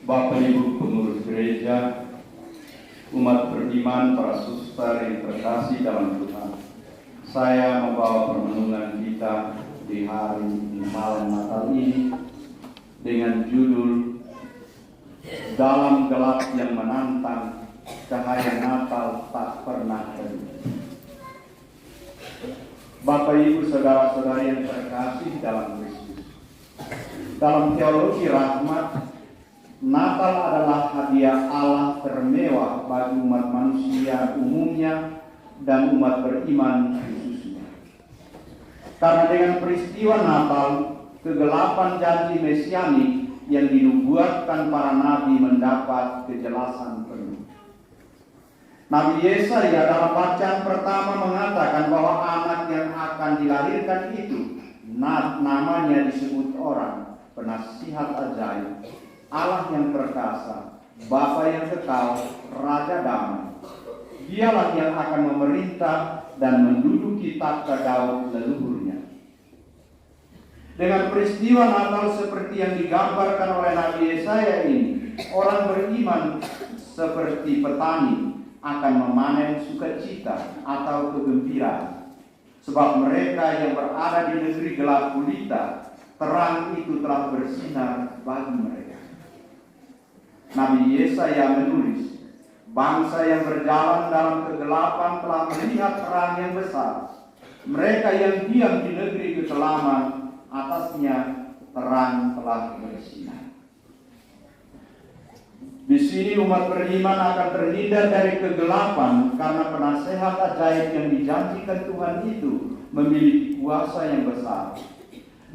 Bapak Ibu pengurus gereja, umat beriman, para suster yang terkasih dalam Tuhan. Saya membawa permenungan kita di hari malam Natal ini dengan judul Dalam Gelap yang Menantang, Cahaya Natal Tak Pernah Redup. Bapak Ibu saudara-saudari yang terkasih dalam Kristus. Dalam teologi rahmat, Natal adalah hadiah Allah termewah bagi umat manusia umumnya dan umat beriman khususnya. Karena dengan peristiwa Natal, kegelapan janji mesianik yang dinubuatkan para nabi mendapat kejelasan penuh. Nabi Yesaya dalam bacaan pertama mengatakan bahwa anak yang akan dilahirkan itu namanya disebut orang penasihat ajaib, Allah yang perkasa, Bapa yang kekal, Raja damai. Dialah yang akan memerintah dan menduduki takhta Daud leluhurnya. Dengan peristiwa Natal seperti yang digambarkan oleh Nabi Yesaya ini, orang beriman seperti petani akan memanen sukacita atau kegembiraan. Sebab mereka yang berada di negeri gelap gulita, terang itu telah bersinar bagi mereka. Nabi Yesaya menulis, bangsa yang berjalan dalam kegelapan telah melihat terang yang besar. Mereka yang diam di negeri kekelaman, atasnya terang telah bersinar. Di sini umat beriman akan terhindar dari kegelapan karena penasehat ajaib yang dijanjikan Tuhan itu memiliki kuasa yang besar.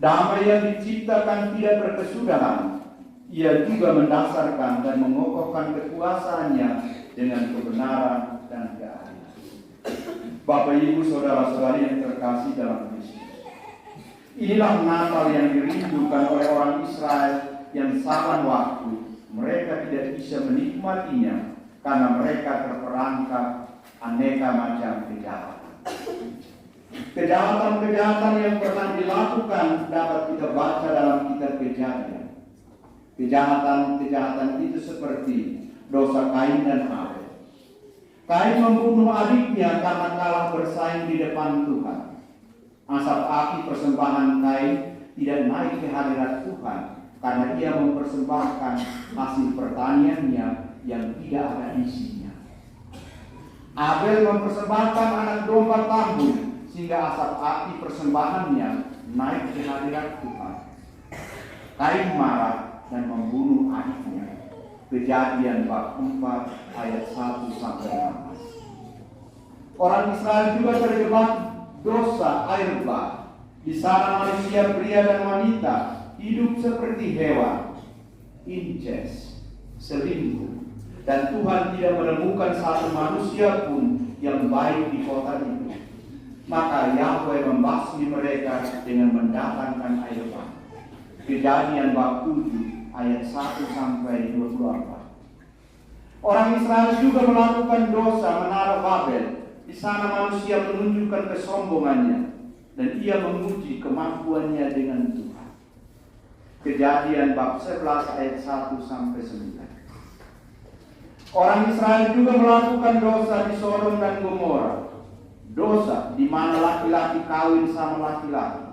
Damai yang diciptakan tidak berkesudahan. Ia juga mendasarkan dan mengokohkan kekuasaannya dengan kebenaran dan keadilan. Bapak Ibu saudara-saudari yang terkasih dalam Kristus. Inilah Natal yang dirindukan oleh orang Israel yang zaman waktu mereka tidak bisa menikmatinya karena mereka terperangkap aneka macam kejahatan. Kejahatan-kejahatan yang pernah dilakukan dapat kita baca dalam kitab Kejadian. Kejahatan-kejahatan itu seperti dosa Kain dan Abel. Kain membunuh adiknya karena kalah bersaing di depan Tuhan. Asap api persembahan Kain tidak naik ke hadirat Tuhan karena ia mempersembahkan hasil pertaniannya yang tidak ada isinya. Abel mempersembahkan anak domba tambun sehingga asap api persembahannya naik ke hadirat Tuhan. Kain marah dan membunuh adiknya. Kejadian bab 4 ayat 1-16. Orang Israel juga terjebak dosa air bah. Di sana manusia pria dan wanita hidup seperti hewan, incest, selingkuh, dan Tuhan tidak menemukan satu manusia pun yang baik di kota itu. Maka Yahweh membasmi mereka dengan mendatangkan air bah. Kejadian bab 7 ayat 1-24. Orang Israel juga melakukan dosa menara Babel. Di sana manusia menunjukkan kesombongannya dan ia menguji kemampuannya dengan Tuhan. Kejadian bab 11 ayat 1-9. Orang Israel juga melakukan dosa di Sodom dan Gomora. Dosa di mana laki-laki kawin sama laki-laki.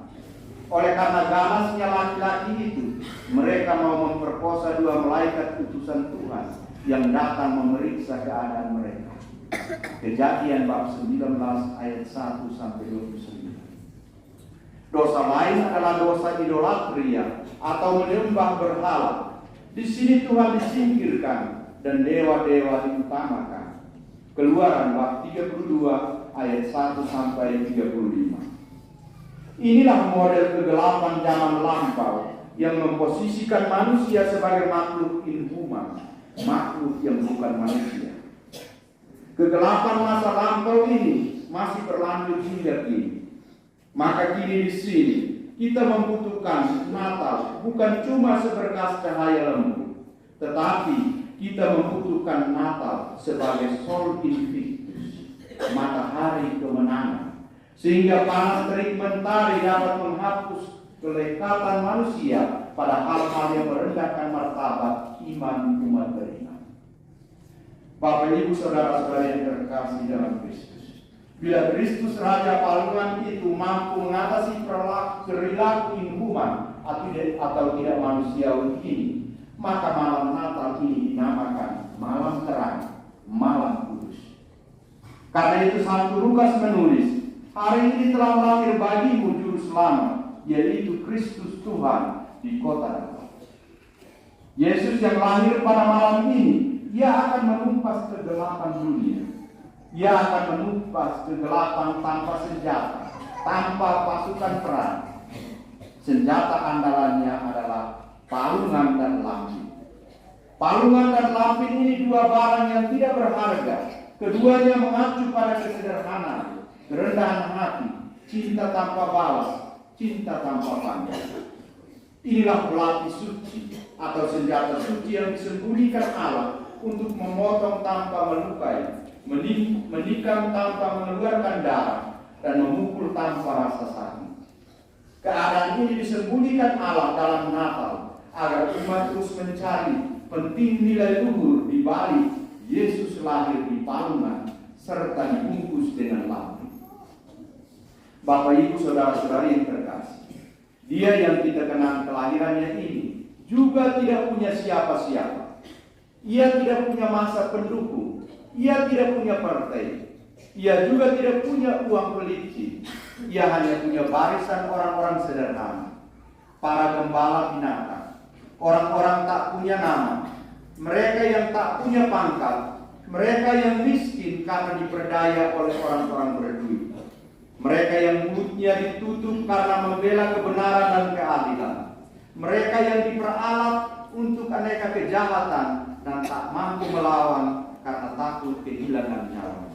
Oleh karena ganasnya laki-laki itu, mereka mau memperkosa dua malaikat utusan Tuhan yang datang memeriksa keadaan mereka. Kejadian bab 19 ayat 1-29. Dosa lain adalah dosa idolatria atau menyembah berhala. Di sini Tuhan disingkirkan dan dewa-dewa diutamakan. Keluaran bab 32 ayat 1-35. Inilah model kegelapan zaman lampau yang memposisikan manusia sebagai makhluk inhuman, makhluk yang bukan manusia. Kegelapan masa lampau ini masih berlanjut hingga kini. Maka kini di sini kita membutuhkan Natal bukan cuma seberkas cahaya lembu, tetapi kita membutuhkan Natal sebagai sol invictus, matahari kemenangan. Sehingga panas terik mentari dapat menghapus kelekatan manusia pada hal-hal yang merendahkan martabat iman umat beriman. Bapak Ibu Saudara-saudara yang terkasih dalam Kristus, bila Kristus Raja Palungan itu mampu mengatasi perilaku inhuman atau tidak manusiawi ini, maka malam Natal ini dinamakan malam terang, malam kudus. Karena itu Santo Lukas menulis, hari ini telah lahir bagimu juru selamat, yaitu Kristus Tuhan di kota Daud. Yesus yang lahir pada malam ini, Ia akan menumpas kegelapan dunia. Ia akan menumpas kegelapan tanpa senjata, tanpa pasukan perang. Senjata andalannya adalah palungan dan lampin. Palungan dan lampin ini dua barang yang tidak berharga. Keduanya mengacu pada kesederhanaan, kerendahan hati, cinta tanpa balas, cinta tanpa pandang. Inilah pelatih suci atau senjata suci yang disembunyikan Allah untuk memotong tanpa melukai, menikam tanpa mengeluarkan darah, dan memukul tanpa rasa sakit. Keadaan ini disembunyikan Allah dalam Natal agar umat terus mencari penting nilai luhur di balik Yesus lahir di palungan serta dibungkus dengan lampin. Bapak Ibu Saudara-saudari yang terkasih, Dia yang kita kenal kelahirannya ini juga tidak punya siapa-siapa. Ia tidak punya massa pendukung. Ia tidak punya partai. Ia juga tidak punya uang pelicin. Ia hanya punya barisan orang-orang sederhana, para gembala binatang, orang-orang tak punya nama, mereka yang tak punya pangkat, mereka yang miskin karena diperdaya oleh orang-orang berduit, mereka yang mulutnya ditutup karena membela kebenaran dan keadilan, mereka yang diperalat untuk aneka kejahatan dan tak mampu melawan karena takut kehilangan nyawanya.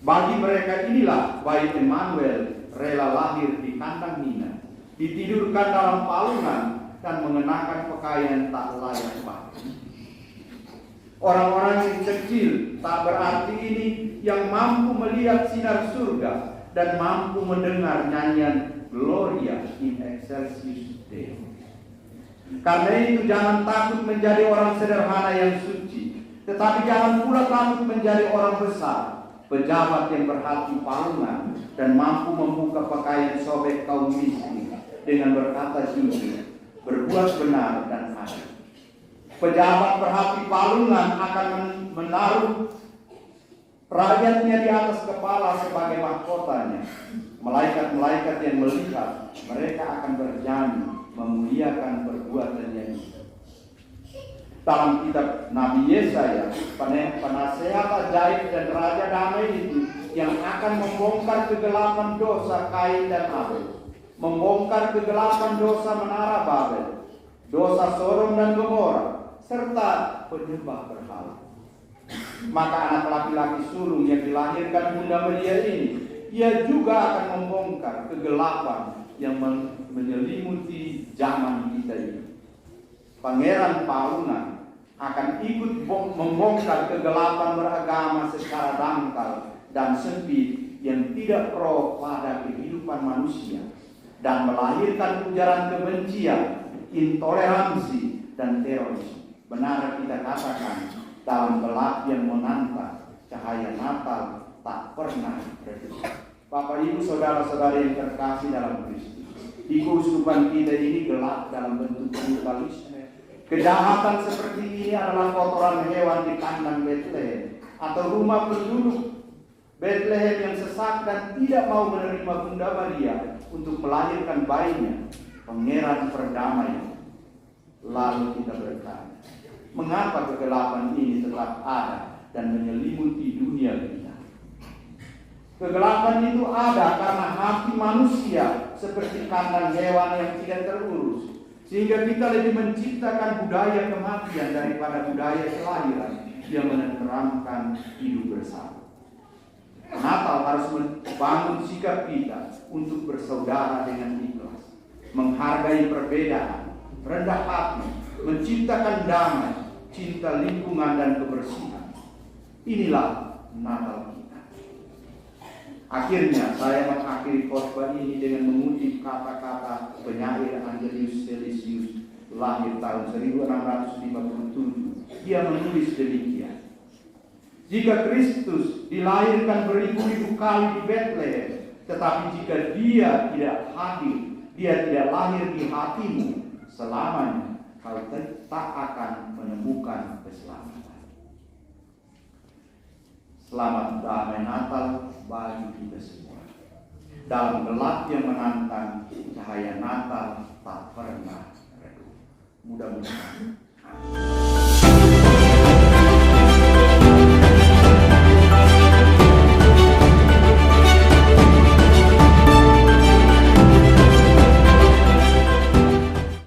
Bagi mereka inilah bayi Emmanuel rela lahir di kandang Nina, ditidurkan dalam palungan dan mengenakan pakaian tak layak pakai. Orang-orang yang kecil tak berarti ini yang mampu melihat sinar surga dan mampu mendengar nyanyian Gloria in excelsis Deo. Karena itu jangan takut menjadi orang sederhana yang suci, tetapi jangan pula takut menjadi orang besar, pejabat yang berhati palungan dan mampu membuka pakaian sobek kaum miskin dengan berkata jujur, berbuat benar dan adil. Pejabat berhati palungan akan menaruh rakyatnya di atas kepala sebagai mahkotanya. Malaikat-malaikat yang melihat mereka akan berjanji memuliakan perbuatannya itu. Dalam kitab Nabi Yesaya, penasehat ajaib dan raja damai itu yang akan membongkar kegelapan dosa Kain dan Abel, membongkar kegelapan dosa menara Babel, dosa Sodom dan Gomora, serta penyembah berhala. Maka anak laki-laki sulung yang dilahirkan Bunda Maria ini, ia juga akan membongkar kegelapan yang menyelimuti zaman kita ini. Pangeran Palungan akan ikut membongkar kegelapan beragama secara dangkal dan sempit yang tidak pro pada kehidupan manusia dan melahirkan ujaran kebencian, intoleransi, dan terorisme. Benar kita katakan, dalam gelap yang menantang, cahaya Natal tak pernah redup. Bapak Ibu Saudara-saudari yang terkasih dalam Kristus, di keuskupan kita ini gelap dalam bentuk brutalisme. Kejahatan seperti ini adalah kotoran hewan di kandang Bethlehem atau rumah penduduk Bethlehem yang sesak dan tidak mau menerima Bunda Maria untuk melahirkan bayinya, Pangeran Perdamaian. Lalu kita bertanya, mengapa kegelapan ini tetap ada dan menyelimuti dunia kita? Kegelapan itu ada karena hati manusia seperti kandang hewan yang tidak terurus, sehingga kita lebih menciptakan budaya kematian daripada budaya kelahiran yang menerangkan hidup bersama. Natal harus membangun sikap kita untuk bersaudara dengan ikhlas, menghargai perbedaan, rendah hati, menciptakan damai, cinta lingkungan dan kebersihan. Inilah Natal kita. Akhirnya saya mengakhiri khotbah ini dengan mengutip kata-kata penyair Angelus Silesius, lahir tahun 1657. Dia menulis demikian: jika Kristus dilahirkan beribu-ribu kali di Bethlehem, tetapi jika dia tidak hadir, dia tidak lahir di hatimu, selamanya kau tak akan menemukan keselamatan. Selamat damai Natal bagi kita semua. Dalam gelap yang menantang, cahaya Natal tak pernah redup. Mudah-mudahan